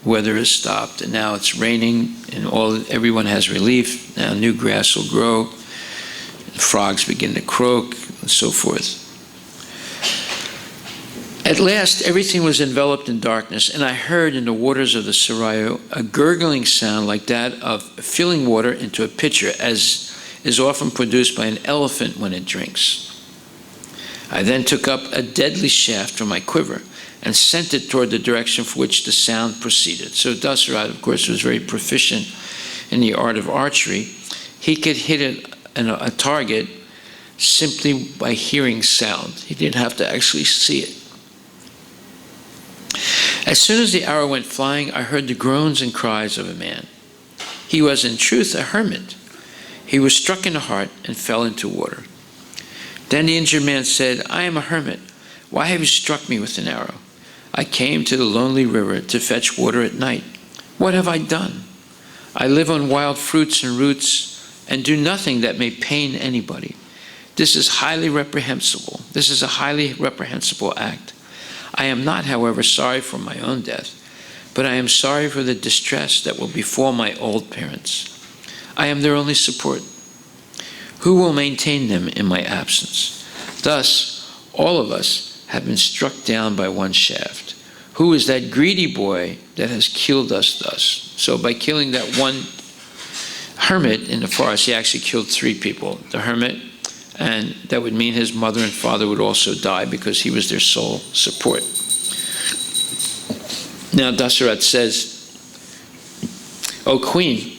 weather has stopped, and now it's raining, and everyone has relief. Now new grass will grow, frogs begin to croak, and so forth. At last, everything was enveloped in darkness, and I heard in the waters of the Sarayu a gurgling sound like that of filling water into a pitcher, as is often produced by an elephant when it drinks. I then took up a deadly shaft from my quiver and sent it toward the direction from which the sound proceeded. So Dasarat, of course, was very proficient in the art of archery. He could hit a target simply by hearing sound. He didn't have to actually see it. As soon as the arrow went flying, I heard the groans and cries of a man. He was in truth a hermit. He was struck in the heart and fell into water. Then the injured man said, I am a hermit. Why have you struck me with an arrow? I came to the lonely river to fetch water at night. What have I done? I live on wild fruits and roots and do nothing that may pain anybody. This is highly reprehensible. This is a highly reprehensible act. I am not, however, sorry for my own death, but I am sorry for the distress that will befall my old parents. I am their only support. Who will maintain them in my absence? Thus, all of us have been struck down by one shaft. Who is that greedy boy that has killed us thus? So by killing that one hermit in the forest, he actually killed 3 people. The hermit, and that would mean his mother and father would also die because he was their sole support. Now Dasarat says, O queen,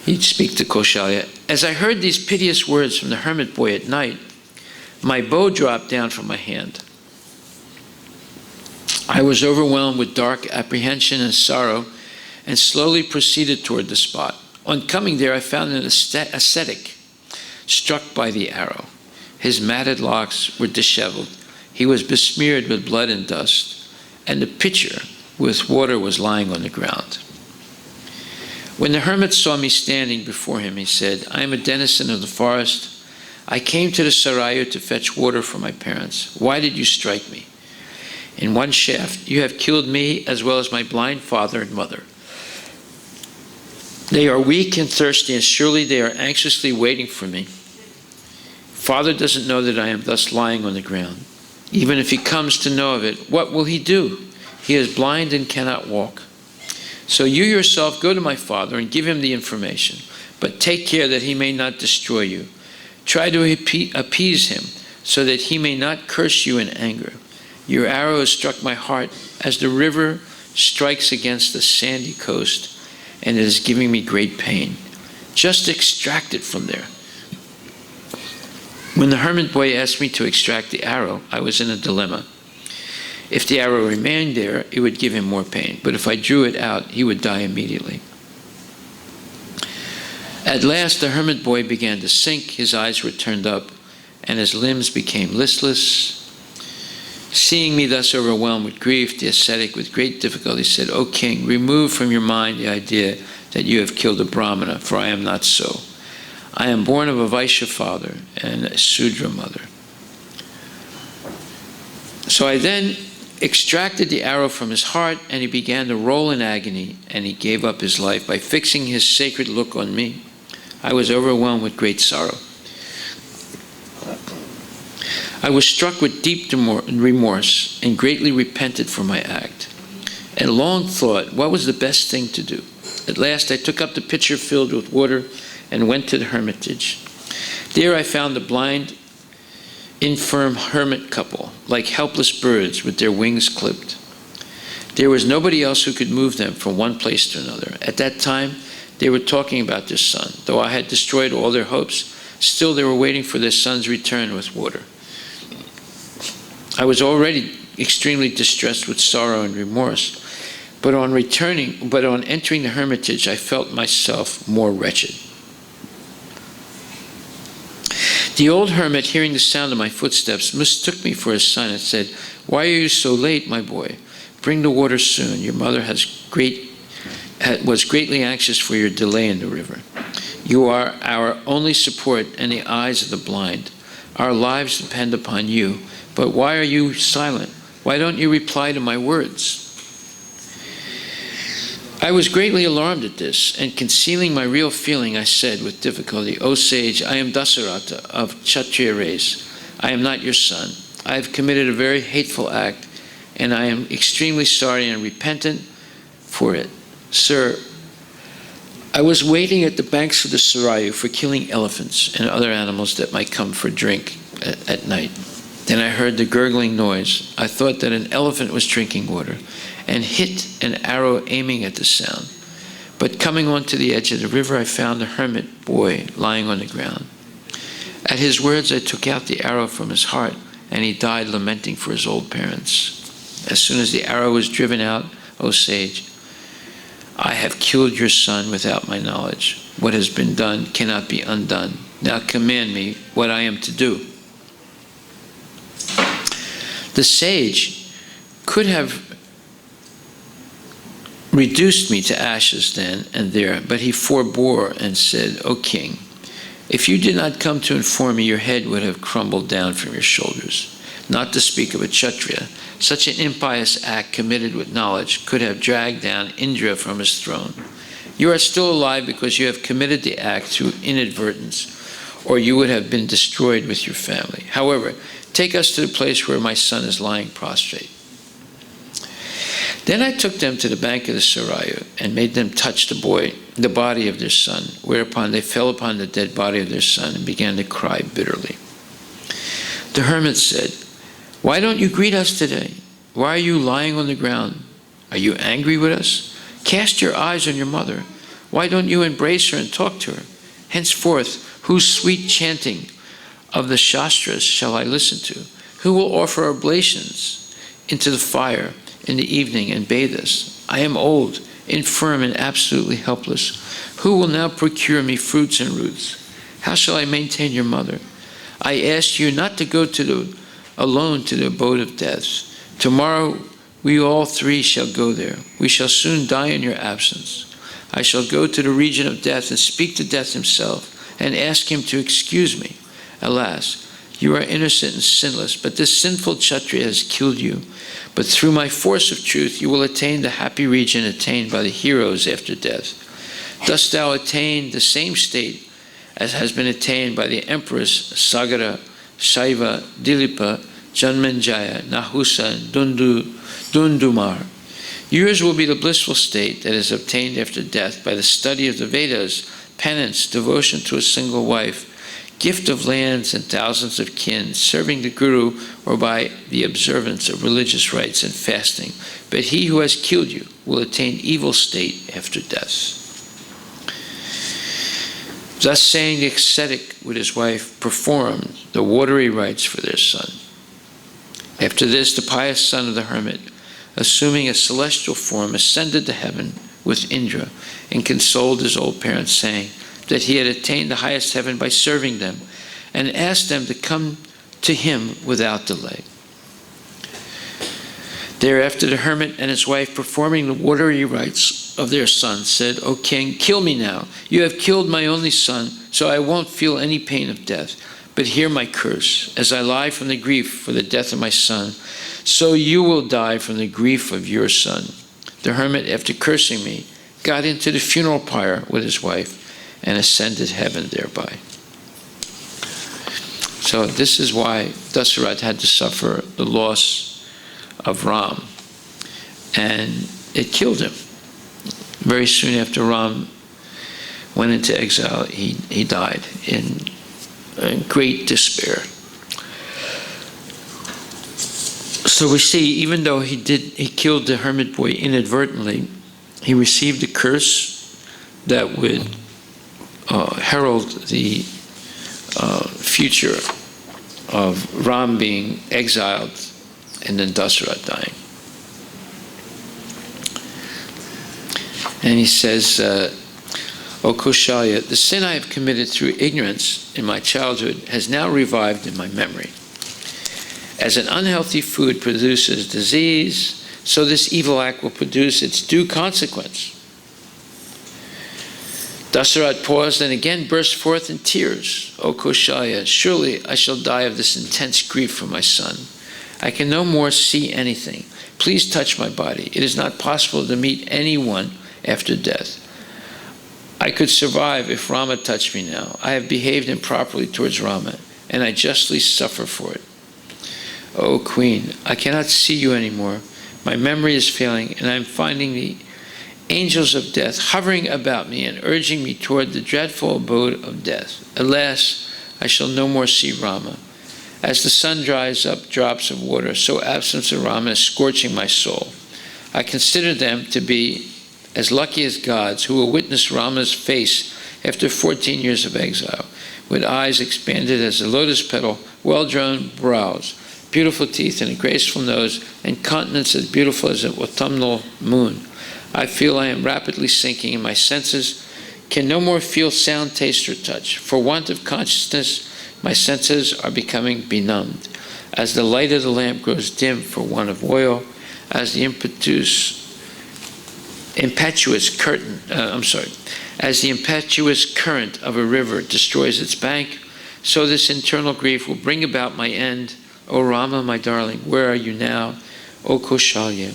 he'd speak to Kaushalya, as I heard these piteous words from the hermit boy at night, my bow dropped down from my hand. I was overwhelmed with dark apprehension and sorrow and slowly proceeded toward the spot. On coming there, I found an ascetic struck by the arrow. His matted locks were disheveled. He was besmeared with blood and dust, and the pitcher with water was lying on the ground. When the hermit saw me standing before him, he said, I am a denizen of the forest. I came to the Sarayu to fetch water for my parents. Why did you strike me? In one shaft, you have killed me as well as my blind father and mother. They are weak and thirsty, and surely they are anxiously waiting for me. Father doesn't know that I am thus lying on the ground. Even if he comes to know of it, what will he do? He is blind and cannot walk. So you yourself go to my father and give him the information, but take care that he may not destroy you. Try to appease him so that he may not curse you in anger. Your arrow has struck my heart as the river strikes against the sandy coast, and it is giving me great pain. Just extract it from there. When the hermit boy asked me to extract the arrow, I was in a dilemma. If the arrow remained there, it would give him more pain, but if I drew it out, he would die immediately. At last, the hermit boy began to sink, his eyes were turned up, and his limbs became listless. Seeing me thus overwhelmed with grief, the ascetic with great difficulty said, O king, remove from your mind the idea that you have killed a Brahmana, for I am not so. I am born of a Vaishya father and a Sudra mother. So I then extracted the arrow from his heart, and he began to roll in agony, and he gave up his life by fixing his sacred look on me. I was overwhelmed with great sorrow. I was struck with deep remorse and greatly repented for my act, and long thought what was the best thing to do. At last I took up the pitcher filled with water and went to the hermitage. There I found a blind, infirm hermit couple, like helpless birds with their wings clipped. There was nobody else who could move them from one place to another. At that time, they were talking about their son. Though I had destroyed all their hopes, still they were waiting for their son's return with water. I was already extremely distressed with sorrow and remorse, but on entering the hermitage, I felt myself more wretched. The old hermit, hearing the sound of my footsteps, mistook me for his son and said, Why are you so late, my boy? Bring the water soon. Your mother was greatly anxious for your delay in the river. You are our only support and the eyes of the blind. Our lives depend upon you. But why are you silent? Why don't you reply to my words? I was greatly alarmed at this, and concealing my real feeling, I said with difficulty, O sage, I am Dasarata of Kshatriya race. I am not your son. I have committed a very hateful act, and I am extremely sorry and repentant for it. Sir, I was waiting at the banks of the Sarayu for killing elephants and other animals that might come for drink at night. Then I heard the gurgling noise. I thought that an elephant was drinking water, and hit an arrow aiming at the sound. But coming onto the edge of the river, I found a hermit boy lying on the ground. At his words, I took out the arrow from his heart, and he died lamenting for his old parents. As soon as the arrow was driven out, O sage, I have killed your son without my knowledge. What has been done cannot be undone. Now command me what I am to do. The sage could have reduced me to ashes then and there, but he forbore and said, O king, if you did not come to inform me, your head would have crumbled down from your shoulders. Not to speak of a Kshatriya, such an impious act committed with knowledge could have dragged down Indra from his throne. You are still alive because you have committed the act through inadvertence, or you would have been destroyed with your family. However, take us to the place where my son is lying prostrate. Then I took them to the bank of the Sarayu and made them touch the body of their son, whereupon they fell upon the dead body of their son and began to cry bitterly. The hermit said, Why don't you greet us today? Why are you lying on the ground? Are you angry with us? Cast your eyes on your mother. Why don't you embrace her and talk to her? Henceforth, whose sweet chanting of the Shastras shall I listen to? Who will offer oblations into the fire in the evening and bathe us? I am old, infirm, and absolutely helpless. Who will now procure me fruits and roots? How shall I maintain your mother? I ask you not to go alone to the abode of death. Tomorrow we all three shall go there. We shall soon die in your absence. I shall go to the region of death and speak to death himself and ask him to excuse me. Alas, you are innocent and sinless, but this sinful Kshatriya has killed you. But through my force of truth, you will attain the happy region attained by the heroes after death. Dost thou attain the same state as has been attained by the emperors Sagara, Shaiva, Dilipa, Janmenjaya, Nahusa, and Dundumar. Yours will be the blissful state that is obtained after death by the study of the Vedas, penance, devotion to a single wife, gift of lands and thousands of kin, serving the Guru, or by the observance of religious rites and fasting. But he who has killed you will attain evil state after death. Thus saying, the ascetic with his wife performed the watery rites for their son. After this, the pious son of the hermit, assuming a celestial form, ascended to heaven with Indra and consoled his old parents, saying that he had attained the highest heaven by serving them, and asked them to come to him without delay. Thereafter the hermit and his wife, performing the watery rites of their son, said, O king, kill me now. You have killed my only son, so I won't feel any pain of death. But hear my curse. As I lie from the grief for the death of my son, so you will die from the grief of your son. The hermit, after cursing me, got into the funeral pyre with his wife and ascended heaven thereby. So this is why Dasarath had to suffer the loss of Ram, and it killed him. Very soon after Ram went into exile, he died in great despair. So we see, even though he killed the hermit boy inadvertently, he received a curse that would herald the future of Ram being exiled and then Dasarath dying. And he says, O Kaushalya, the sin I have committed through ignorance in my childhood has now revived in my memory. As an unhealthy food produces disease, so this evil act will produce its due consequence. Dasarath paused and again burst forth in tears. O Kaushalya, surely I shall die of this intense grief for my son. I can no more see anything. Please touch my body. It is not possible to meet anyone after death. I could survive if Rama touched me now. I have behaved improperly towards Rama, and I justly suffer for it. O Queen, I cannot see you anymore. My memory is failing, and I am finding the angels of death hovering about me and urging me toward the dreadful abode of death. Alas, I shall no more see Rama. As the sun dries up drops of water, so absence of Rama is scorching my soul. I consider them to be as lucky as gods who will witness Rama's face after 14 years of exile, with eyes expanded as a lotus petal, well-drawn brows, beautiful teeth and a graceful nose, and countenance as beautiful as an autumnal moon. I feel I am rapidly sinking, and my senses can no more feel sound, taste, or touch. For want of consciousness, my senses are becoming benumbed. As the light of the lamp grows dim for want of oil, as the impetuous current of a river destroys its bank, so this internal grief will bring about my end. O Rama, my darling, where are you now? O Kaushalya,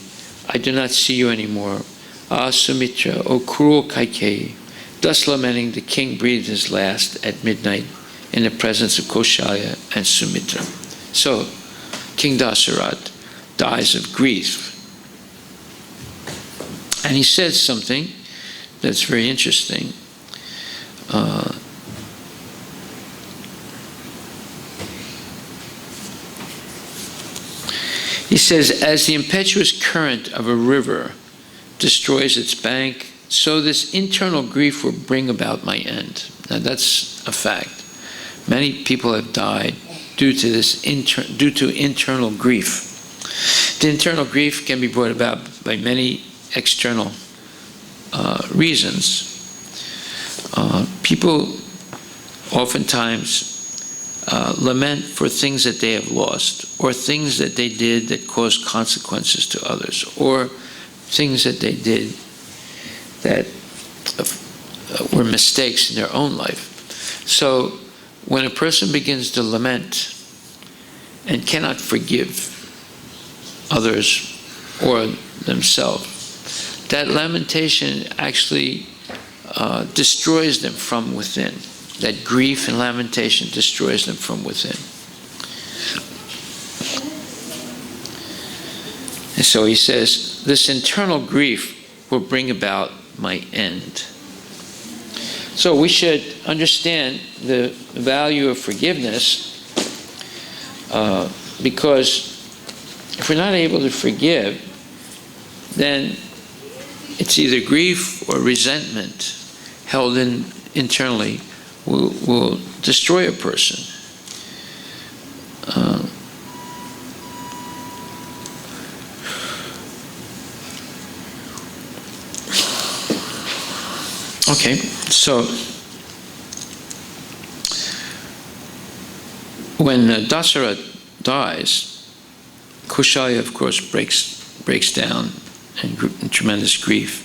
I do not see you anymore. Ah, Sumitra, O cruel Kaikeyi. Thus lamenting, the king breathed his last at midnight in the presence of Kaushalya and Sumitra. So, King Dasarath dies of grief. And he says something that's very interesting. He says, as the impetuous current of a river destroys its bank, so this internal grief will bring about my end. Now that's a fact. Many people have died due to internal grief. The internal grief can be brought about by many external reasons. People oftentimes lament for things that they have lost, or things that they did that caused consequences to others, or things that they did that were mistakes in their own life. So when a person begins to lament and cannot forgive others or themselves, that lamentation actually destroys them from within. That grief and lamentation destroys them from within. And so he says, this internal grief will bring about my end. So we should understand the value of forgiveness, because if we're not able to forgive, then it's either grief or resentment held in internally will destroy a person. Okay, so when Dasarath dies, Kaushalya, of course, breaks down in tremendous grief.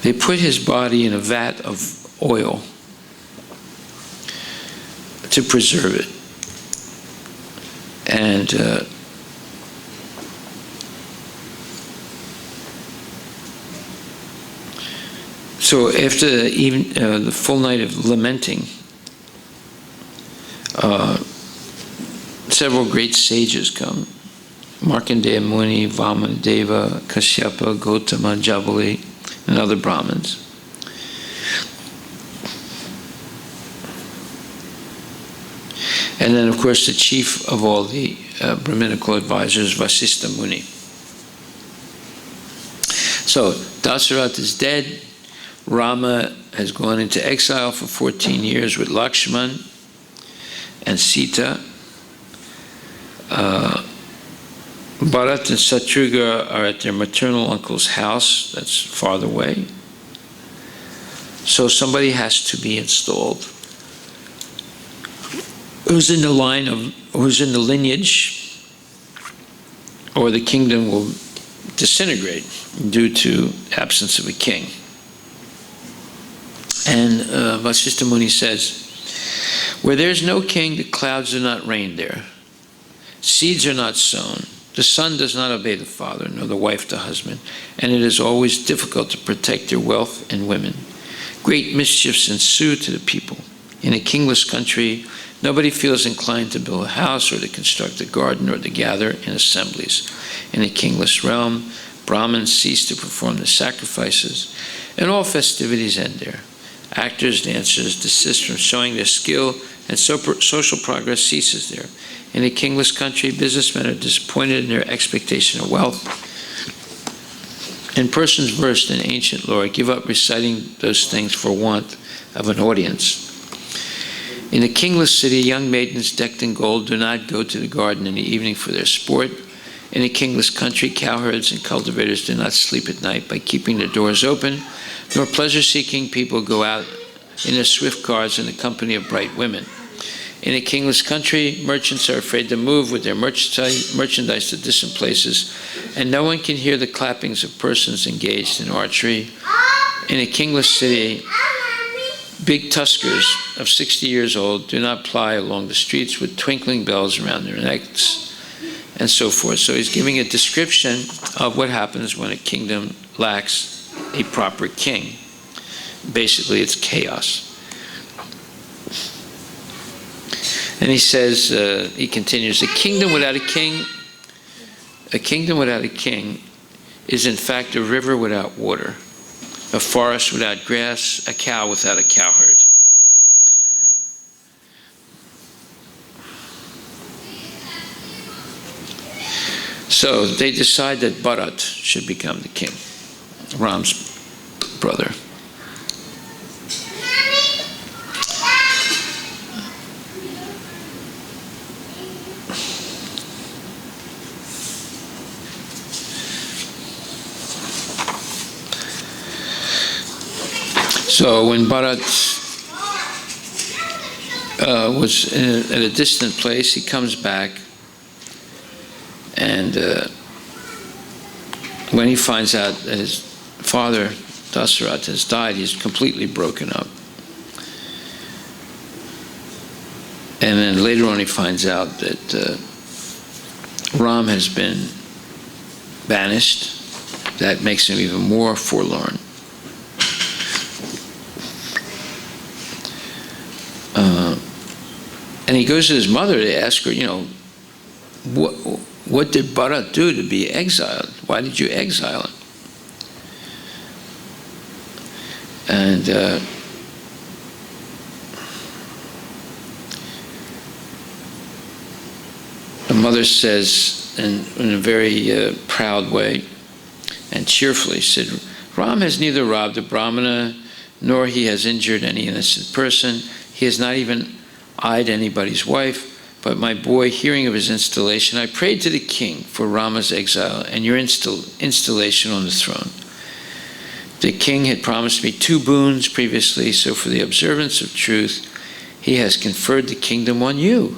They put his body in a vat of oil to preserve it. And so after the full night of lamenting, several great sages come. Markandeya Muni, Vamanadeva, Kashyapa, Gautama, Jabali, and other Brahmins. And then, of course, the chief of all the Brahminical advisors, Vasistha Muni. So, Dasarath is dead. Rama has gone into exile for 14 years with Lakshman and Sita. Bharat and Satrughna are at their maternal uncle's house. That's farther away. So somebody has to be installed. Who's in the lineage, or the kingdom will disintegrate due to absence of a king. And Vasistha Muni says, where there's no king, the clouds do not rain there. Seeds are not sown. The son does not obey the father, nor the wife the husband, and it is always difficult to protect their wealth and women. Great mischiefs ensue to the people. In a kingless country, nobody feels inclined to build a house or to construct a garden or to gather in assemblies. In a kingless realm, Brahmins cease to perform the sacrifices, and all festivities end there. Actors, dancers desist from showing their skill, and social progress ceases there. In a kingless country, businessmen are disappointed in their expectation of wealth, and persons versed in ancient lore give up reciting those things for want of an audience. In a kingless city, young maidens decked in gold do not go to the garden in the evening for their sport. In a kingless country, cowherds and cultivators do not sleep at night by keeping their doors open, nor pleasure-seeking people go out in their swift cars in the company of bright women. In a kingless country, merchants are afraid to move with their merchandise to distant places, and no one can hear the clappings of persons engaged in archery. In a kingless city, big tuskers of 60 years old do not ply along the streets with twinkling bells around their necks, and so forth. So he's giving a description of what happens when a kingdom lacks a proper king. Basically, it's chaos. And he says, he continues, a kingdom without a king is in fact a river without water, a forest without grass, a cow without a cowherd. So they decide that Bharat should become the king, Ram's brother. So when Bharat was at a distant place, he comes back, and when he finds out that his father, Dasarath, has died, he's completely broken up. And then later on he finds out that Ram has been banished. That makes him even more forlorn. And he goes to his mother to ask her, what did Bharat do to be exiled? Why did you exile him? And the mother says, in a very proud way and cheerfully, said, Ram has neither robbed a Brahmana, nor he has injured any innocent person. He has not even eyed anybody's wife. But my boy, hearing of his installation, I prayed to the king for Rama's exile and your installation on the throne. The king had promised me 2 boons previously, so for the observance of truth, he has conferred the kingdom on you.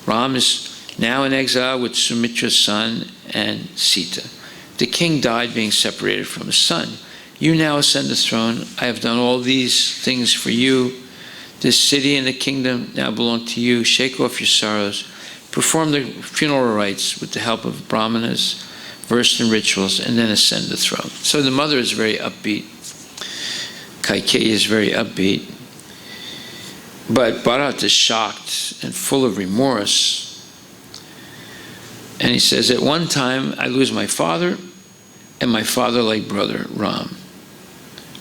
Ram is now in exile with Sumitra's son and Sita. The king died being separated from his son. You now ascend the throne. I have done all these things for you. This city and the kingdom now belong to you. Shake off your sorrows. Perform the funeral rites with the help of brahmanas, versed in rituals, and then ascend the throne. So the mother is very upbeat. Kaikeyi is very upbeat. But Bharat is shocked and full of remorse. And he says, at one time I lose my father and my father-like brother, Ram.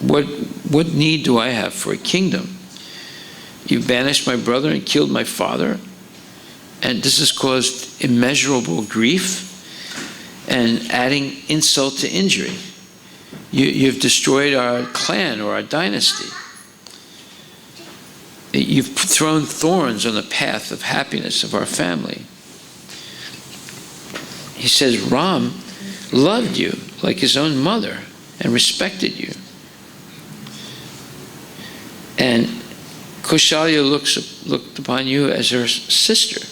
What need do I have for a kingdom? You banished my brother and killed my father, and this has caused immeasurable grief and adding insult to injury. You've destroyed our clan or our dynasty. You've thrown thorns on the path of happiness of our family. He says, Ram loved you like his own mother and respected you. And Kaushalya looked upon you as her sister,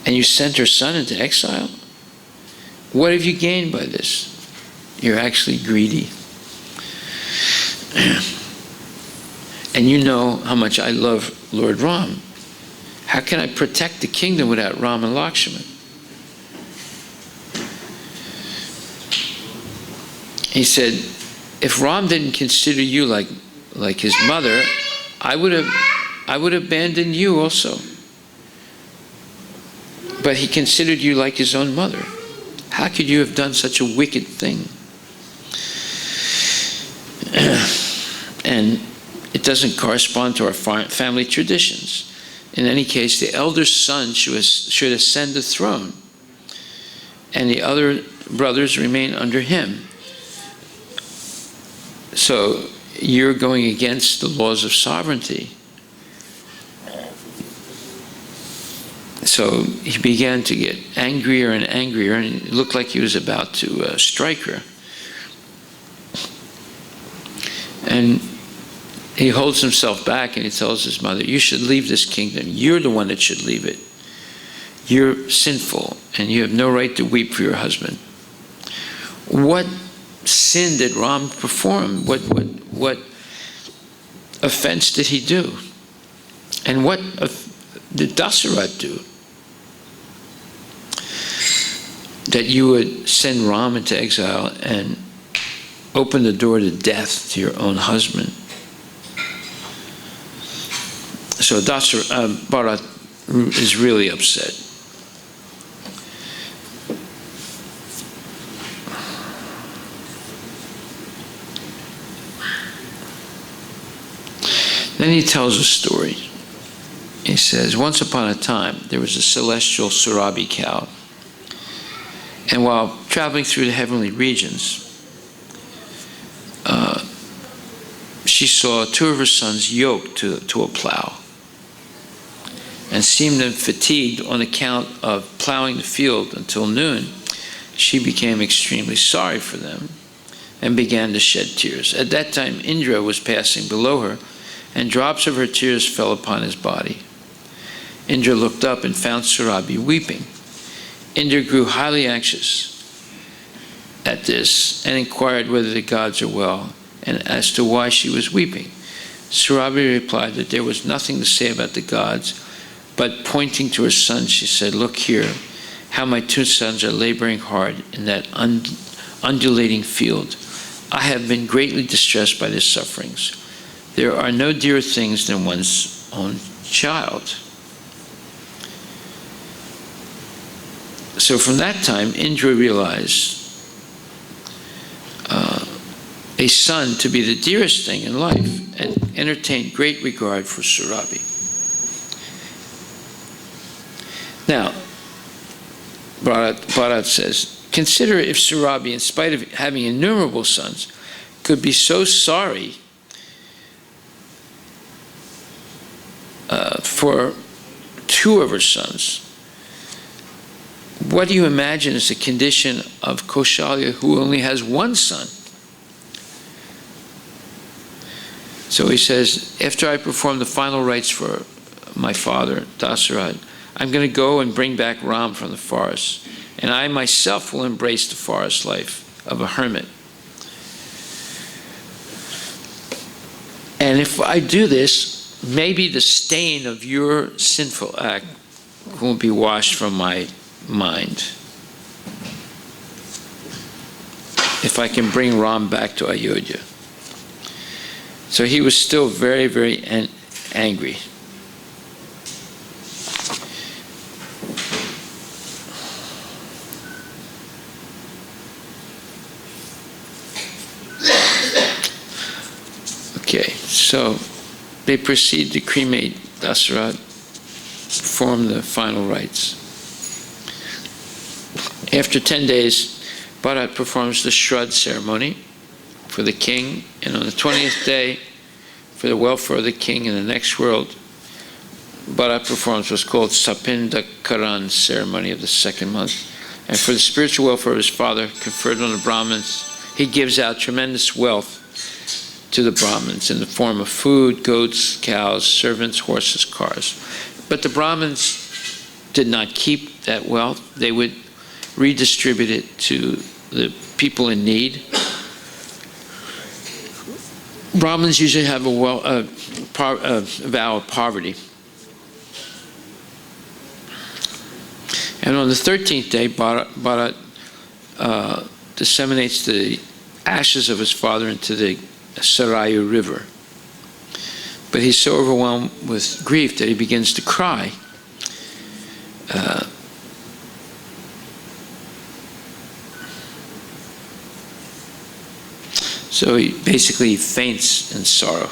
and you sent her son into exile? What have you gained by this? You're actually greedy. And you know how much I love Lord Ram. How can I protect the kingdom without Ram and Lakshman? He said, if Ram didn't consider you like his mother, I would have abandoned you also. But he considered you like his own mother. How could you have done such a wicked thing? And it doesn't correspond to our family traditions. In any case, the elder son should ascend the throne, and the other brothers remain under him. So you're going against the laws of sovereignty. So he began to get angrier and angrier, and it looked like he was about to strike her. And he holds himself back and he tells his mother, you should leave this kingdom. You're the one that should leave it. You're sinful and you have no right to weep for your husband. What sin did Ram perform? What offense did he do? And what did Dasarath do? That you would send Ram into exile and open the door to death to your own husband. So Bharat is really upset. Then he tells a story. He says, once upon a time, there was a celestial Surabhi cow. And while traveling through the heavenly regions, she saw two of her sons yoked to a plow, and seeing them fatigued on account of plowing the field until noon, she became extremely sorry for them and began to shed tears. At that time, Indra was passing below her, and drops of her tears fell upon his body. Indra looked up and found Surabhi weeping. Indra grew highly anxious at this and inquired whether the gods are well and as to why she was weeping. Surabhi replied that there was nothing to say about the gods, but pointing to her son, she said, look here, how my two sons are laboring hard in that undulating field. I have been greatly distressed by their sufferings. There are no dearer things than one's own child. So from that time, Indra realized a son to be the dearest thing in life and entertained great regard for Surabhi. Now, Bharat says, consider if Surabhi, in spite of having innumerable sons, could be so sorry for two of her sons. What do you imagine is the condition of Kaushalya, who only has one son? So he says, after I perform the final rites for my father, Dasarath, I'm going to go and bring back Ram from the forest, and I myself will embrace the forest life of a hermit. And if I do this, maybe the stain of your sinful act won't be washed from my mind. If I can bring Ram back to Ayodhya. So he was still very, very angry. Okay, so they proceed to cremate Dasarath, perform the final rites. After 10 days, Bharat performs the Shraddha ceremony for the king, and on the 20th day, for the welfare of the king in the next world, Bharat performs what's called Sapinda Karan ceremony of the second month. And for the spiritual welfare of his father, conferred on the Brahmins, he gives out tremendous wealth to the Brahmins in the form of food, goats, cows, servants, horses, cars. But the Brahmins did not keep that wealth. They would redistribute it to the people in need. Brahmins usually have a vow of poverty. And on the 13th day, Bharat disseminates the ashes of his father into the Sarayu River. But he's so overwhelmed with grief that he begins to cry. So he basically faints in sorrow.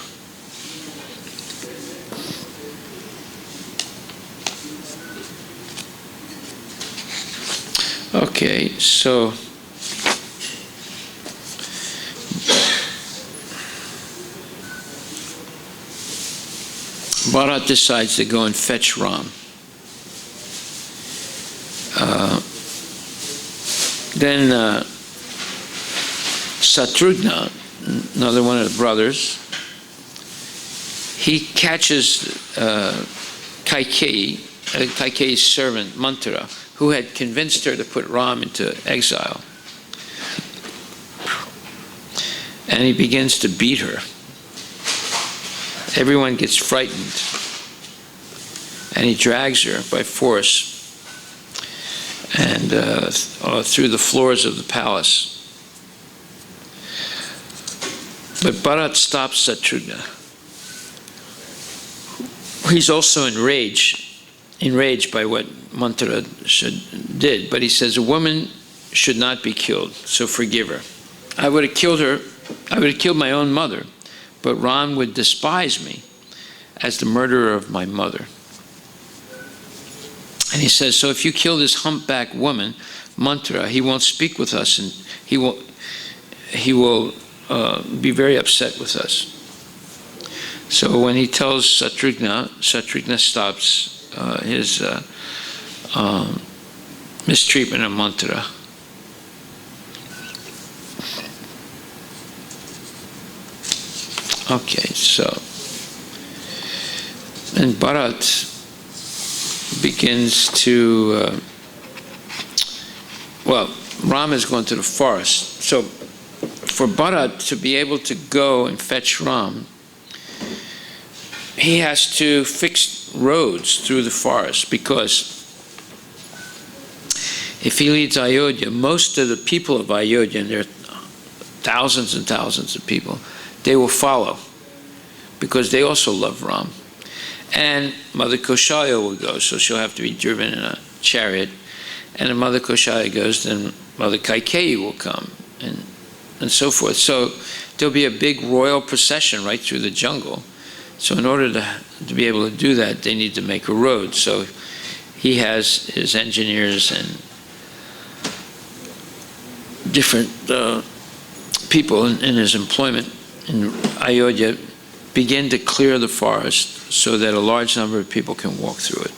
Okay, so Bharat decides to go and fetch Ram. Then Satrugna, another one of the brothers, he catches Kaikeyi's servant Manthara, who had convinced her to put Ram into exile. And he begins to beat her. Everyone gets frightened. And he drags her by force and through the floors of the palace. But Bharat stops Satrugna. He's also enraged by what Manthara did, but he says, a woman should not be killed, so forgive her. I would have killed her, I would have killed my own mother, but Ram would despise me as the murderer of my mother. And he says, so if you kill this humpback woman, Manthara, he won't speak with us, and he will be very upset with us. So when he tells Satrugna stops his mistreatment of Manthara. Okay, so, and Bharat begins to, Ram is going to the forest. So for Bharat to be able to go and fetch Ram, he has to fix roads through the forest, because if he leads Ayodhya, most of the people of Ayodhya, and there are thousands and thousands of people, they will follow, because they also love Ram. And Mother Kaushalya will go, so she'll have to be driven in a chariot. And if Mother Kaushalya goes, then Mother Kaikeyi will come, and so forth. So there'll be a big royal procession right through the jungle. So in order to be able to do that, they need to make a road. So he has his engineers and different people in his employment in Ayodhya begin to clear the forest so that a large number of people can walk through it.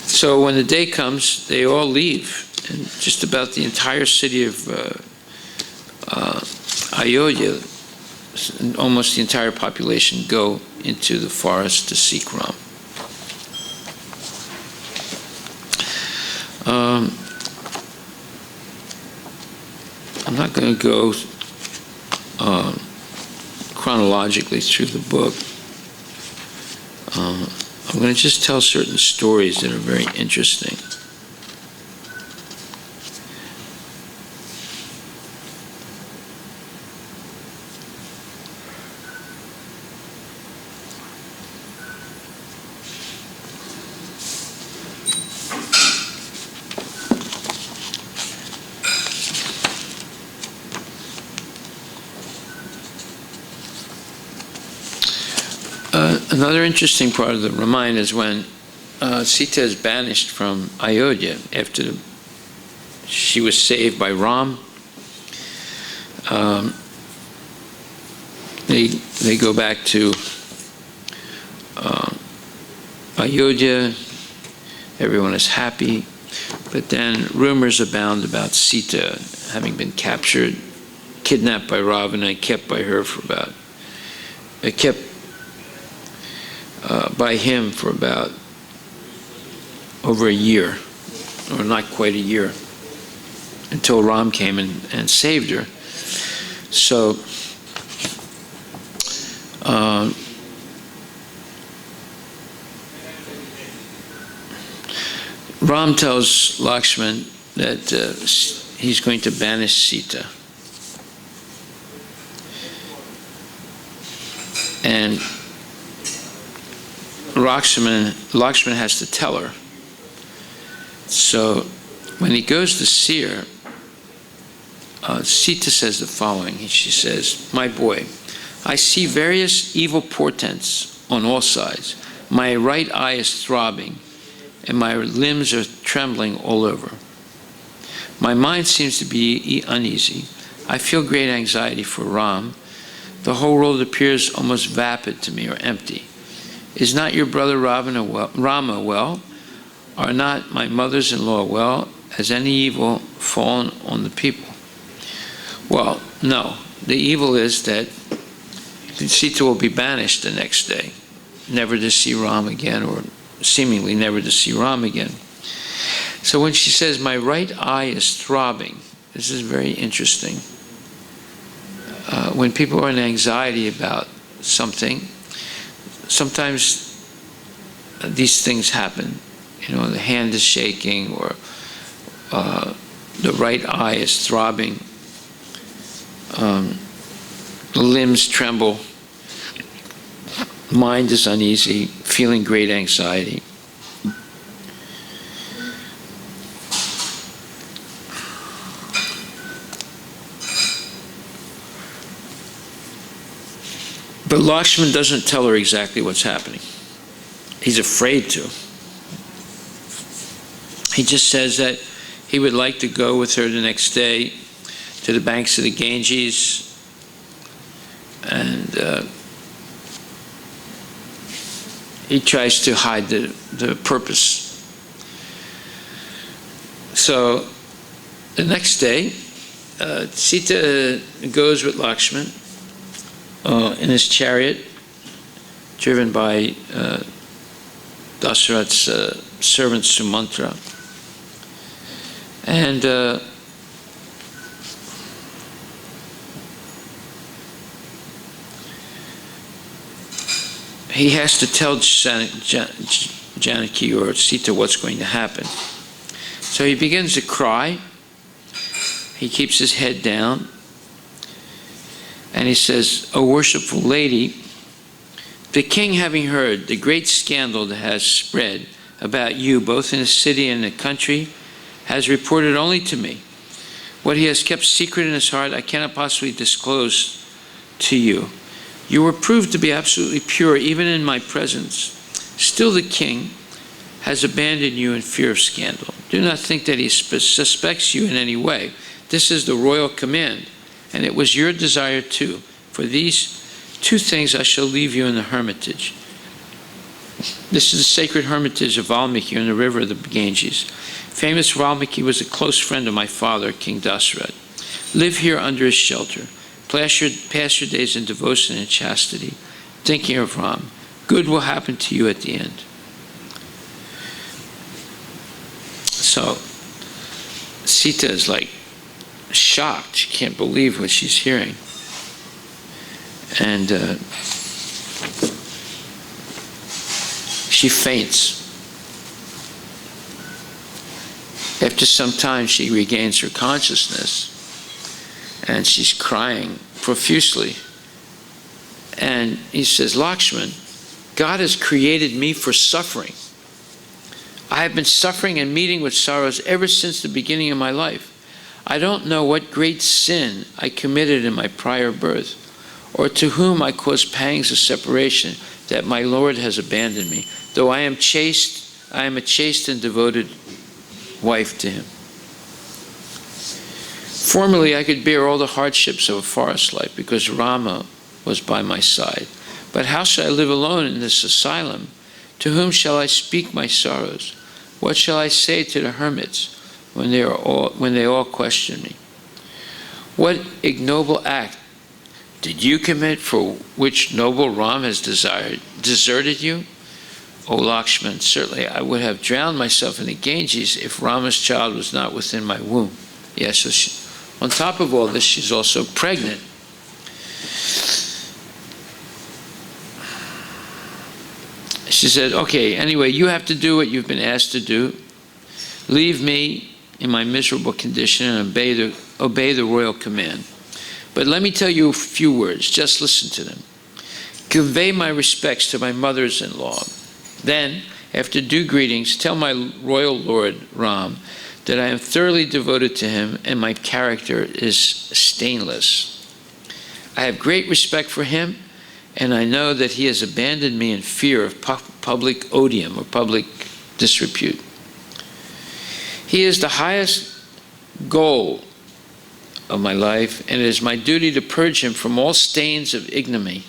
So when the day comes, they all leave, and just about the entire city of Ayodhya, almost the entire population go into the forest to seek Ram. I'm not going to go chronologically through the book. I'm going to just tell certain stories that are very interesting. Another interesting part of the Ramayana is when Sita is banished from Ayodhya after she was saved by Ram. They go back to Ayodhya. Everyone is happy, but then rumors abound about Sita having been captured, kidnapped by Ravana, and kept by her for about by him for about over a year, or not quite a year, until Ram came and saved her. So Ram tells Lakshman that he's going to banish Sita. And Lakshman has to tell her. So when he goes to see her, Sita says the following. She says, "My boy, I see various evil portents on all sides. My right eye is throbbing, and my limbs are trembling all over. My mind seems to be uneasy. I feel great anxiety for Ram. The whole world appears almost vapid to me, or empty. Is not your brother Rama well? Are not my mothers-in-law well? Has any evil fallen on the people?" Well, no. The evil is that Sita will be banished the next day, never to see Ram again, or seemingly never to see Ram again. So when she says, "My right eye is throbbing," this is very interesting. When people are in anxiety about something, sometimes these things happen. You know, the hand is shaking, or the right eye is throbbing. The limbs tremble. Mind is uneasy, feeling great anxiety. But Lakshman doesn't tell her exactly what's happening. He's afraid to. He just says that he would like to go with her the next day to the banks of the Ganges, and he tries to hide the purpose. So the next day, Sita goes with Lakshman in his chariot, driven by Dasharatha's servant Sumantra. And he has to tell Janaki or Sita what's going to happen. So he begins to cry. He keeps his head down. And he says, "O worshipful lady, the king, having heard the great scandal that has spread about you, both in the city and the country, has reported only to me. What he has kept secret in his heart, I cannot possibly disclose to you. You were proved to be absolutely pure, even in my presence. Still the king has abandoned you in fear of scandal. Do not think that he suspects you in any way. This is the royal command, and it was your desire too. For these two things I shall leave you in the hermitage." This is the sacred hermitage of Valmiki on the river of the Ganges. Famous Valmiki was a close friend of my father, King Dasharatha. Live here under his shelter. Pass your days in devotion and chastity, thinking of Ram. Good will happen to you at the end. So Sita is like shocked. She can't believe what she's hearing. And she faints. After some time, she regains her consciousness, and she's crying profusely. And he says, "Lakshman, God has created me for suffering. I have been suffering and meeting with sorrows ever since the beginning of my life. I don't know what great sin I committed in my prior birth, or to whom I caused pangs of separation, that my Lord has abandoned me. Though I am a chaste and devoted wife to him. Formerly I could bear all the hardships of a forest life, because Rama was by my side. But how shall I live alone in this asylum? To whom shall I speak my sorrows? What shall I say to the hermits when they all question me? What ignoble act did you commit for which noble Ram has deserted you? O Lakshman, certainly I would have drowned myself in the Ganges if Rama's child was not within my womb." Yes, so on top of all this, she's also pregnant. She said, "Okay, anyway, you have to do what you've been asked to do. Leave me in my miserable condition and obey the royal command. But let me tell you a few words. Just listen to them. Convey my respects to my mothers-in-law. Then, after due greetings, tell my royal lord, Ram, that I am thoroughly devoted to him and my character is stainless. I have great respect for him, and I know that he has abandoned me in fear of public odium or public disrepute. He is the highest goal of my life, and it is my duty to purge him from all stains of ignominy.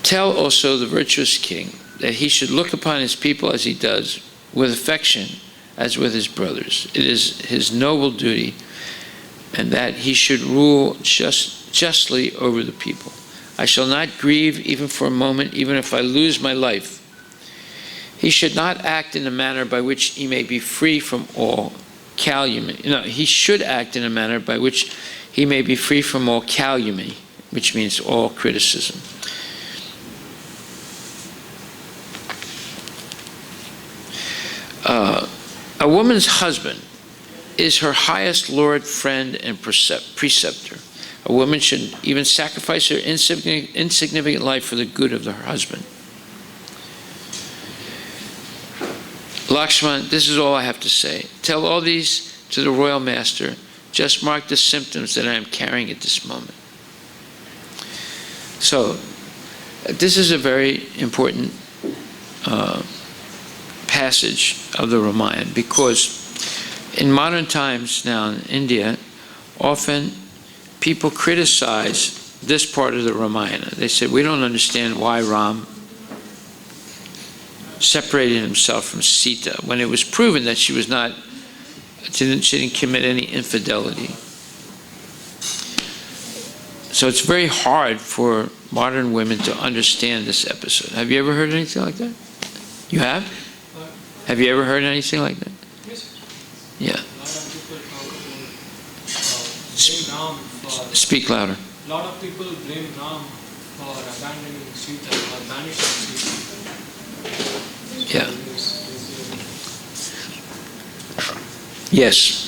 Tell also the virtuous king that he should look upon his people as he does, with affection as with his brothers. It is his noble duty, and that he should rule justly over the people. I shall not grieve even for a moment, even if I lose my life. He should not act in a manner by which he may be free from all calumny. No, he should act in a manner by which he may be free from all calumny, which means all criticism. A woman's husband is her highest lord, friend, and preceptor. A woman should even sacrifice her insignificant life for the good of her husband. Lakshman, this is all I have to say. Tell all these to the royal master. Just mark the symptoms that I am carrying at this moment. So, this is a very important passage of the Ramayana, because in modern times now in India, often people criticize this part of the Ramayana. They say, we don't understand why Ram separated himself from Sita when it was proven that she didn't commit any infidelity. So it's very hard for modern women to understand this episode. Have you ever heard anything like that? You have? Have you ever heard anything like that? Yes. Yeah. A lot of people talk about blame Ram for. Speak louder. A lot of people blame Ram for abandoning Sita or banishing Sita. Yeah. Yes.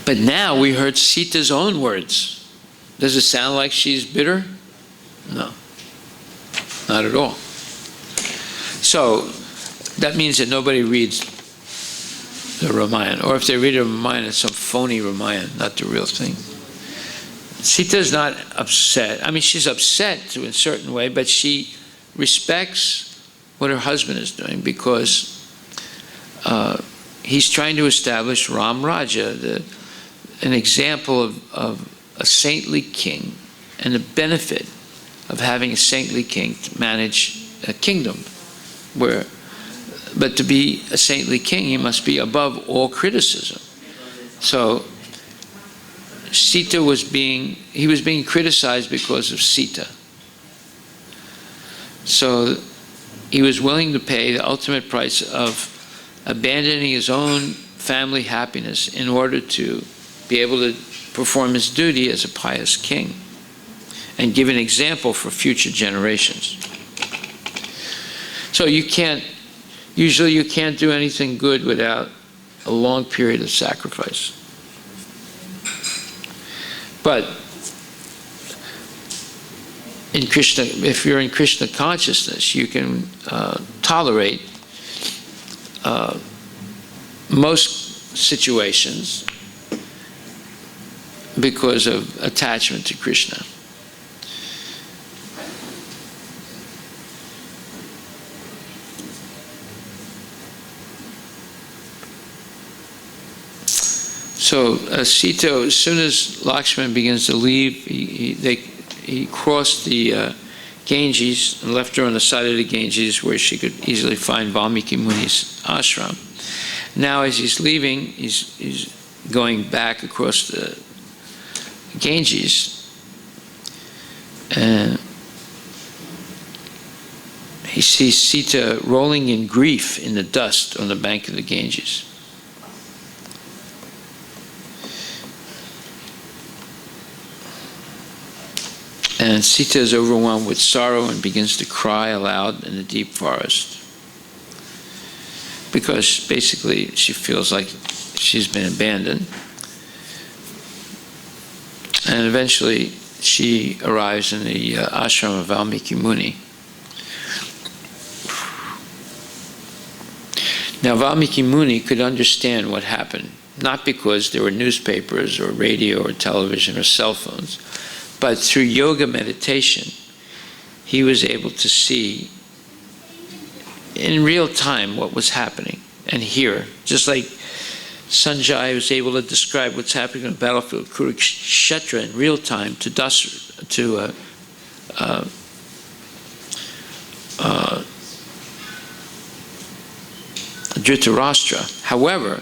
But now we heard Sita's own words. Does it sound like she's bitter? No. Not at all. So that means that nobody reads the Ramayana. Or if they read the Ramayana, it's some phony Ramayana, not the real thing. Sita's not upset. I mean, she's upset to a certain way, but she respects what her husband is doing, because he's trying to establish Ram Raja, an example of a saintly king, and the benefit of having a saintly king to manage a kingdom. But to be a saintly king, he must be above all criticism. So Sita was being criticized because of Sita. So he was willing to pay the ultimate price of abandoning his own family happiness in order to be able to perform his duty as a pious king and give an example for future generations. So usually you can't do anything good without a long period of sacrifice. But in Krishna, if you're in Krishna consciousness, you can tolerate most situations because of attachment to Krishna. So Sita, as soon as Lakshman begins to leave, he crossed the Ganges and left her on the side of the Ganges where she could easily find Valmiki Muni's ashram. Now as he's leaving, he's going back across the Ganges, and he sees Sita rolling in grief in the dust on the bank of the Ganges. And And Sita is overwhelmed with sorrow and begins to cry aloud in the deep forest. Because basically she feels like she's been abandoned. And eventually she arrives in the ashram of Valmiki Muni. Now Valmiki Muni could understand what happened, not because there were newspapers or radio or television or cell phones, but through yoga meditation, he was able to see in real time what was happening and hear, just like Sanjay was able to describe what's happening on the battlefield of Kurukshetra in real time to Dhritarashtra. However,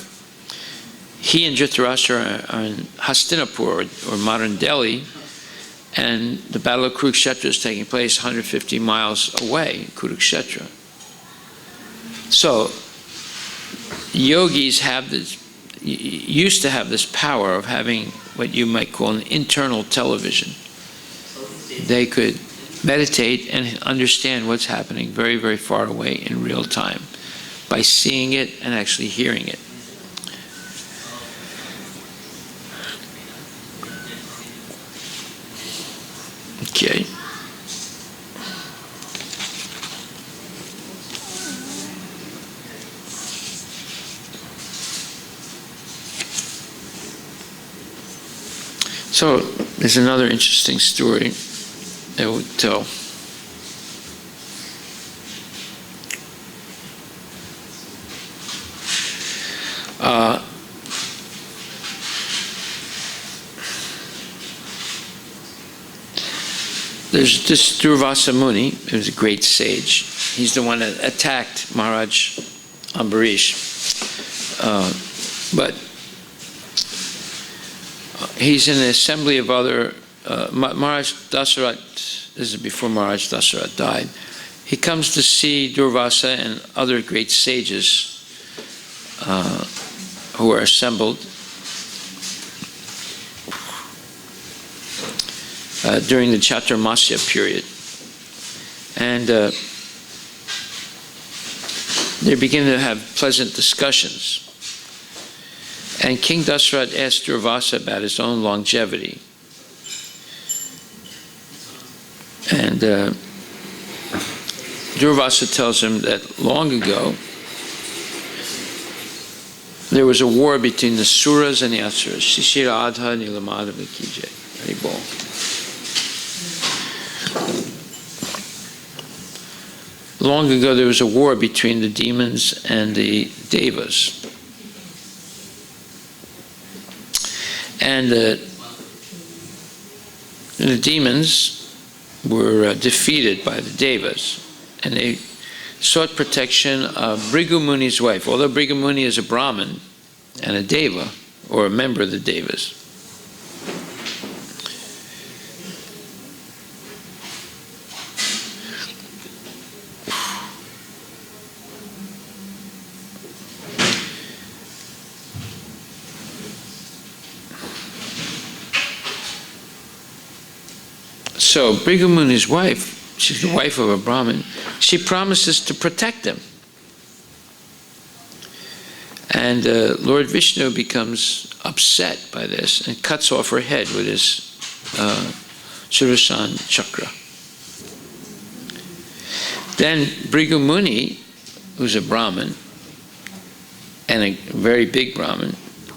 he and Dhritarashtra are in Hastinapur, or modern Delhi, and the Battle of Kurukshetra is taking place 150 miles away, Kurukshetra. So, yogis have this, used to have this power of having what you might call an internal television. They could meditate and understand what's happening very, very far away in real time by seeing it and actually hearing it. Okay. So there's another interesting story I would tell. There's this Durvasa Muni, who's a great sage. He's the one that attacked Maharaj Ambarish. But he's in an assembly of other, Maharaj Dasarat, this is before Maharaj Dasarat died. He comes to see Durvasa and other great sages who are assembled during the Chaturmasya period. And they begin to have pleasant discussions. And King Dasarat asked Durvasa about his own longevity. And Durvasa tells him that long ago, there was a war between the Suras and the Asuras. Shishira Adha Nilamadava Kijay. Haribol. Long ago, there was a war between the demons and the devas. And the demons were defeated by the devas. And they sought protection of Bhrigu Muni's wife. Although Bhrigu Muni is a Brahmin and a deva, or a member of the devas. So Bhrigu Muni's wife, she's the wife of a Brahmin, she promises to protect him. And Lord Vishnu becomes upset by this and cuts off her head with his Sudarshan chakra. Then Bhrigu Muni, who's a Brahmin, and a very big Brahmin,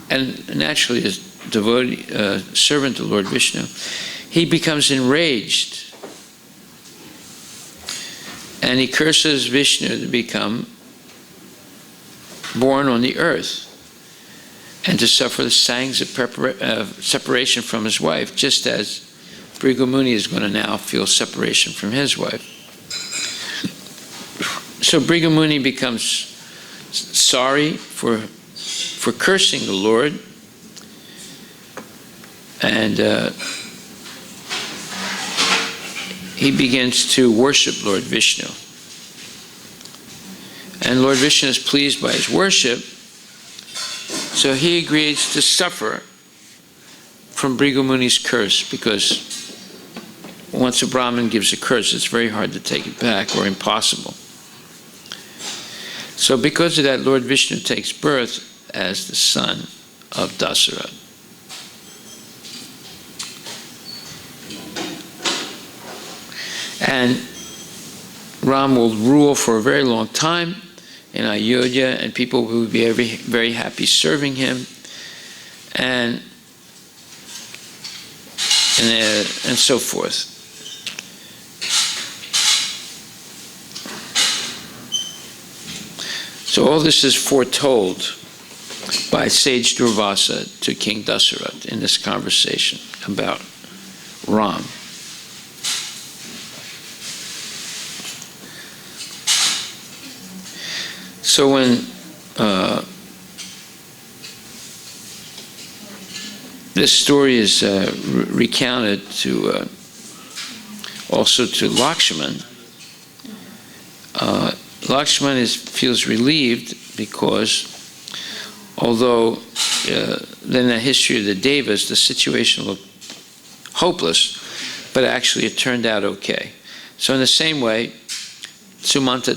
and naturally is devotee, servant of Lord Vishnu, he becomes enraged and he curses Vishnu to become born on the earth and to suffer the pangs of separation from his wife, just as Bhrigu Muni is going to now feel separation from his wife. So Bhrigu Muni becomes sorry for cursing the Lord, and he begins to worship Lord Vishnu. And Lord Vishnu is pleased by his worship, so he agrees to suffer from Bhrigu Muni's curse, because once a Brahmin gives a curse, it's very hard to take it back, or impossible. So because of that, Lord Vishnu takes birth as the son of Dasarath. And Ram will rule for a very long time in Ayodhya, and people will be very, very happy serving him, and so forth. So all this is foretold by sage Durvasa to King Dasarath in this conversation about Ram. So when this story is recounted to also to Lakshman, Lakshman feels relieved, because although in the history of the Devas, the situation looked hopeless, but actually it turned out okay. So in the same way, Sumanta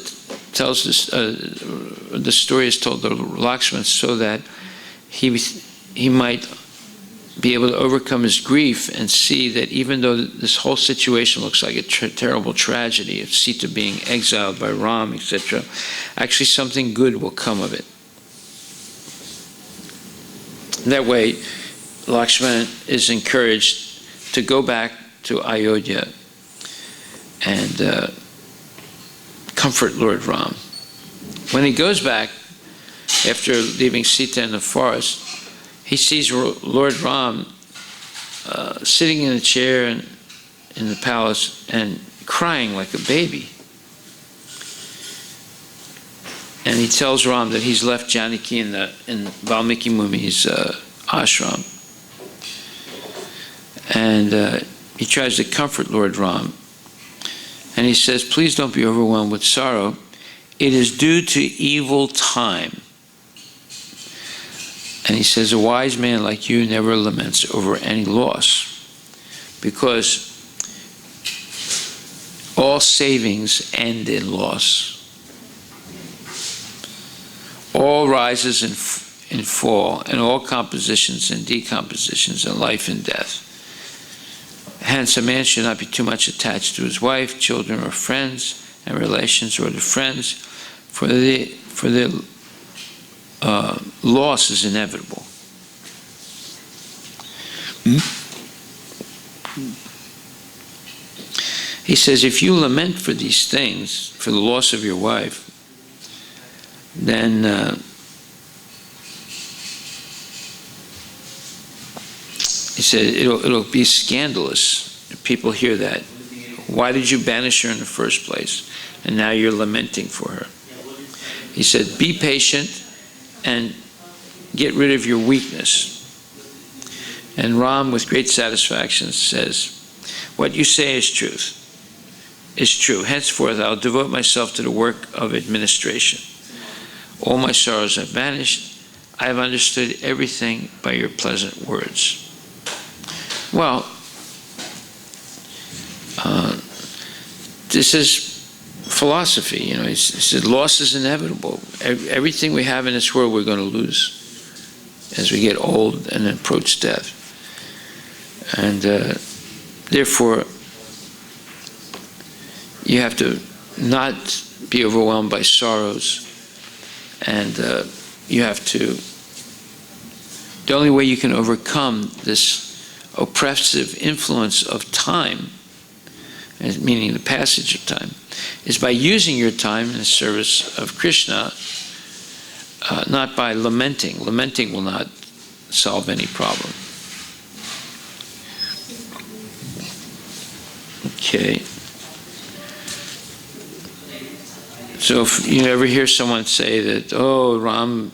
tells this, the story is told to Lakshman so that he might be able to overcome his grief and see that even though this whole situation looks like a terrible tragedy of Sita being exiled by Ram, etc., actually something good will come of it. That way, Lakshman is encouraged to go back to Ayodhya and comfort Lord Ram. When he goes back, after leaving Sita in the forest, he sees Lord Ram sitting in a chair in the palace and crying like a baby. And he tells Ram that he's left Janaki in Valmiki Muni's ashram. And he tries to comfort Lord Ram. And he says, please don't be overwhelmed with sorrow. It is due to evil time. And he says, a wise man like you never laments over any loss, because all savings end in loss. All rises and fall, and all compositions and decompositions, and life and death. Hence, a man should not be too much attached to his wife, children, or friends, and relations, or to friends, for the loss is inevitable. He says, if you lament for these things, for the loss of your wife, then he said it'll be scandalous if people hear that. Why did you banish her in the first place? And now you're lamenting for her. He said, be patient and get rid of your weakness. And Ram, with great satisfaction, says, what you say is truth. Is true. Henceforth, I'll devote myself to the work of administration. All my sorrows have vanished. I have understood everything by your pleasant words. Well, this is philosophy. You know, he said loss is inevitable. Everything we have in this world we're going to lose as we get old and approach death. And therefore, you have to not be overwhelmed by sorrows, and you have to, the only way you can overcome this oppressive influence of time, meaning the passage of time, is by using your time in the service of Krishna, not by lamenting. Lamenting will not solve any problem. Okay. So if you ever hear someone say that, oh, Ram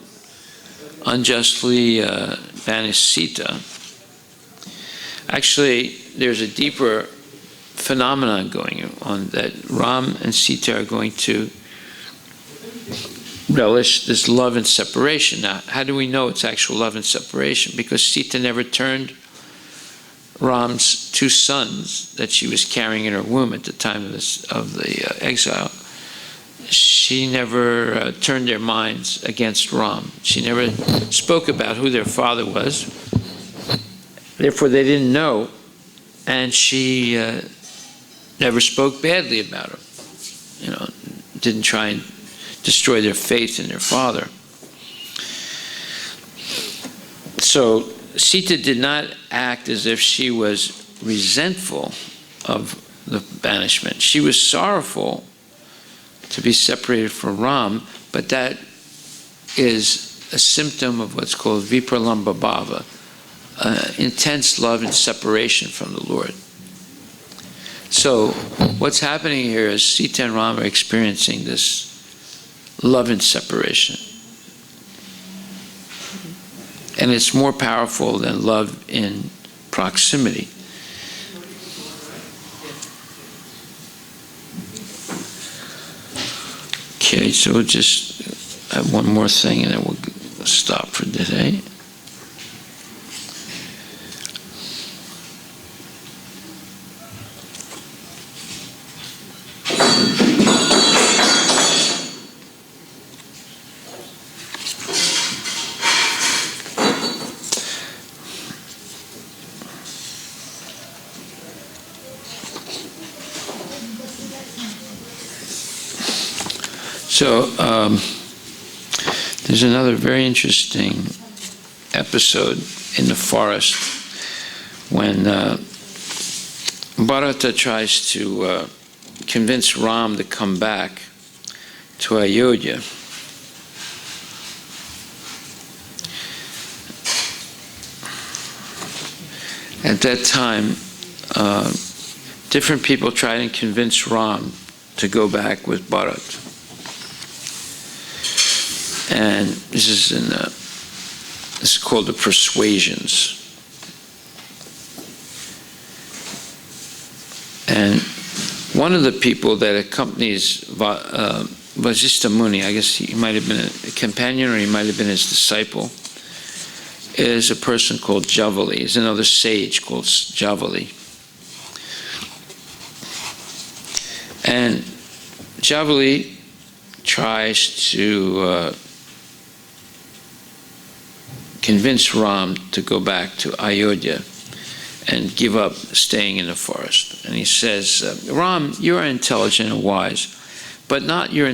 unjustly banished Sita, actually there's a deeper phenomenon going on, that Ram and Sita are going to relish this love and separation. Now, how do we know it's actual love and separation? Because Sita never turned Ram's two sons that she was carrying in her womb at the time of the exile, she never turned their minds against Ram. She never spoke about who their father was. Therefore, they didn't know, and she never spoke badly about him. Didn't try and destroy their faith in their father. So Sita did not act as if she was resentful of the banishment. She was sorrowful to be separated from Ram, but that is a symptom of what's called vipralamba bhava, intense love and separation from the Lord. So what's happening here is Sita and Ram are experiencing this love and separation. And it's more powerful than love in proximity. Okay, so we'll just have one more thing and then we'll stop for today. So there's another very interesting episode in the forest when Bharata tries to convince Ram to come back to Ayodhya. At that time, different people tried to convince Ram to go back with Bharat. And this is called the persuasions. And one of the people that accompanies Vasistha Muni, I guess he might have been a companion or he might have been his disciple, is a person called Javali. He's another sage called Javali. And Javali tries to convince Ram to go back to Ayodhya and give up staying in the forest. And he says, Ram, you are intelligent and wise, but let not your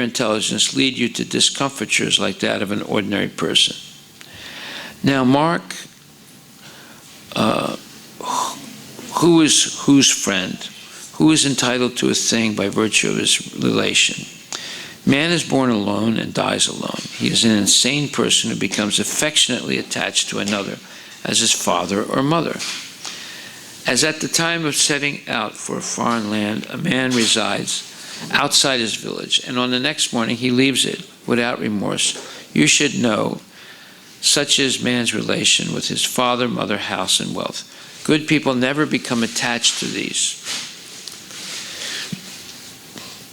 intelligence lead you to discomfitures like that of an ordinary person. Now mark who is whose friend, who is entitled to a thing by virtue of his relation. Man is born alone and dies alone. He is an insane person who becomes affectionately attached to another as his father or mother. As at the time of setting out for a foreign land, a man resides outside his village, and on the next morning he leaves it without remorse, you should know such is man's relation with his father, mother, house, and wealth. Good people never become attached to these.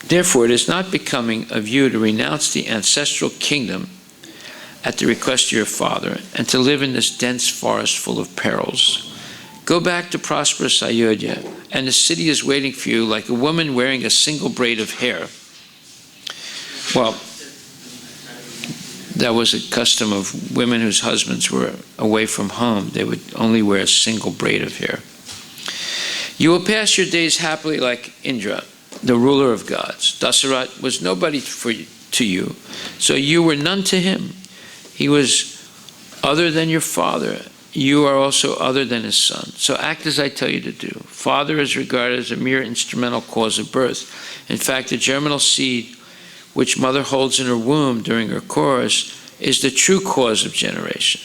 Therefore, it is not becoming of you to renounce the ancestral kingdom at the request of your father and to live in this dense forest full of perils. Go back to prosperous Ayodhya, and the city is waiting for you like a woman wearing a single braid of hair. Well, that was a custom of women whose husbands were away from home. They would only wear a single braid of hair. You will pass your days happily like Indra, the ruler of gods. Dasarat was nobody to you, so you were none to him. He was other than your father. You are also other than his son. So act as I tell you to do. Father is regarded as a mere instrumental cause of birth. In fact, the germinal seed which mother holds in her womb during her course is the true cause of generation.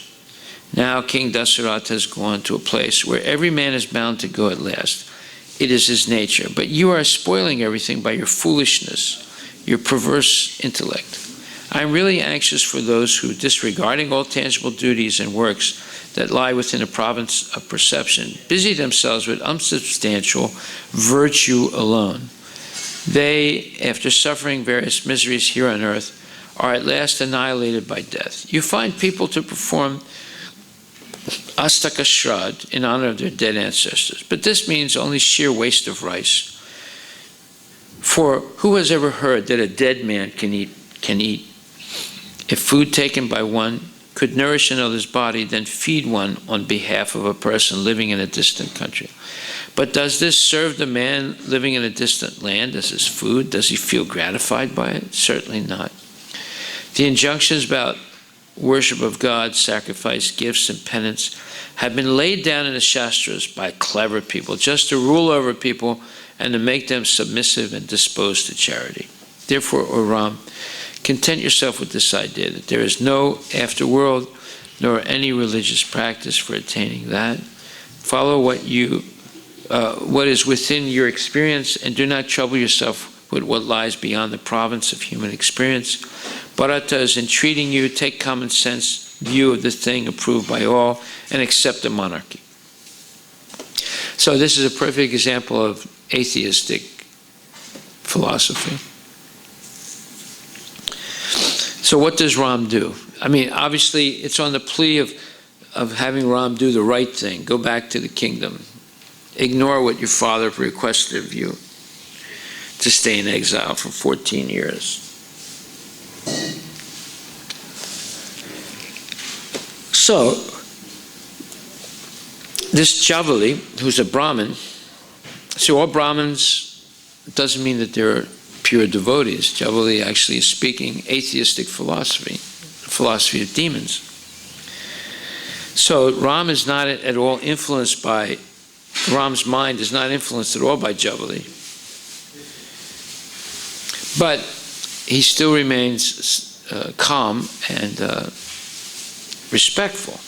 Now King Dasarat has gone to a place where every man is bound to go at last. It is his nature. But you are spoiling everything by your foolishness, your perverse intellect. I am really anxious for those who, disregarding all tangible duties and works that lie within the province of perception, busy themselves with unsubstantial virtue alone. They, after suffering various miseries here on earth, are at last annihilated by death. You find people to perform Astaka Shrad, in honor of their dead ancestors. But this means only sheer waste of rice. For who has ever heard that a dead man can eat? If food taken by one could nourish another's body, then feed one on behalf of a person living in a distant country. But does this serve the man living in a distant land as his food? Does he feel gratified by it? Certainly not. The injunctions about worship of God, sacrifice, gifts, and penance have been laid down in the Shastras by clever people, just to rule over people and to make them submissive and disposed to charity. Therefore, O Ram, content yourself with this idea that there is no afterworld, nor any religious practice for attaining that. Follow what is within your experience, and do not trouble yourself with what lies beyond the province of human experience. Bharata is entreating you, take common sense view of the thing approved by all, and accept the monarchy. So this is a perfect example of atheistic philosophy. So what does Ram do? I mean, obviously, it's on the plea of having Ram do the right thing. Go back to the kingdom. Ignore what your father requested of you, to stay in exile for 14 years. So, this Javali, who's a Brahmin, so all Brahmins, doesn't mean that they're pure devotees. Javali actually is speaking atheistic philosophy, the philosophy of demons. So Ram is not at all influenced by, Ram's mind is not influenced at all by Javali. But he still remains calm and respectful.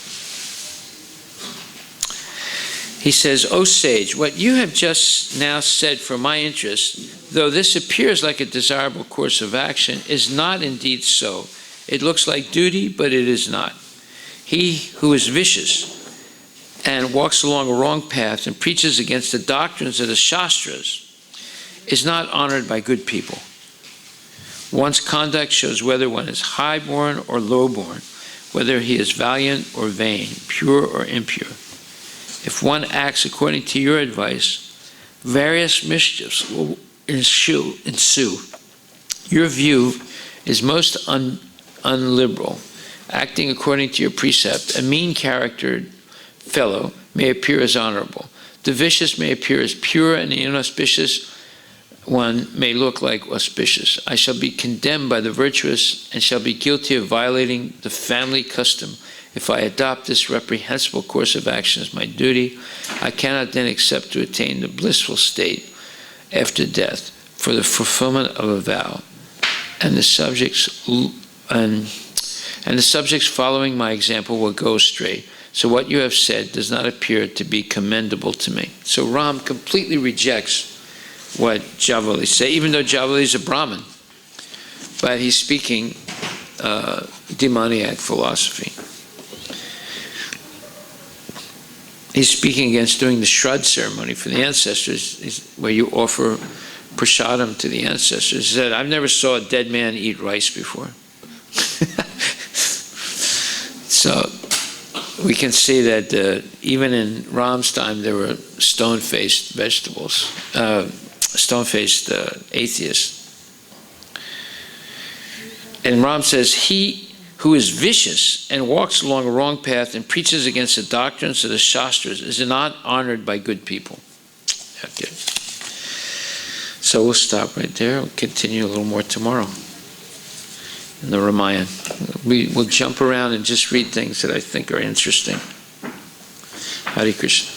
He says, O sage, what you have just now said for my interest, though this appears like a desirable course of action, is not indeed so. It looks like duty, but it is not. He who is vicious and walks along a wrong path and preaches against the doctrines of the Shastras is not honored by good people. One's conduct shows whether one is high-born or low-born, whether he is valiant or vain, pure or impure. If one acts according to your advice, various mischiefs will ensue. Your view is most unliberal. Acting according to your precept, a mean-charactered fellow may appear as honorable. The vicious may appear as pure, and the inauspicious one may look like auspicious. I shall be condemned by the virtuous and shall be guilty of violating the family custom. If I adopt this reprehensible course of action as my duty, I cannot then accept to attain the blissful state after death for the fulfillment of a vow. And the subjects following my example will go astray. So what you have said does not appear to be commendable to me. So Ram completely rejects what Javali says, even though Javali is a Brahmin, but he's speaking demoniac philosophy. He's speaking against doing the Shrad ceremony for the ancestors, where you offer prasadam to the ancestors. He said, I've never saw a dead man eat rice before. So we can see that even in Ram's time there were stone-faced vegetables, stone-faced atheists. And Ram says, he who is vicious and walks along a wrong path and preaches against the doctrines of the Shastras is not honored by good people. Okay. So we'll stop right there. We'll continue a little more tomorrow in the Ramayana. We'll jump around and just read things that I think are interesting. Hare Krishna.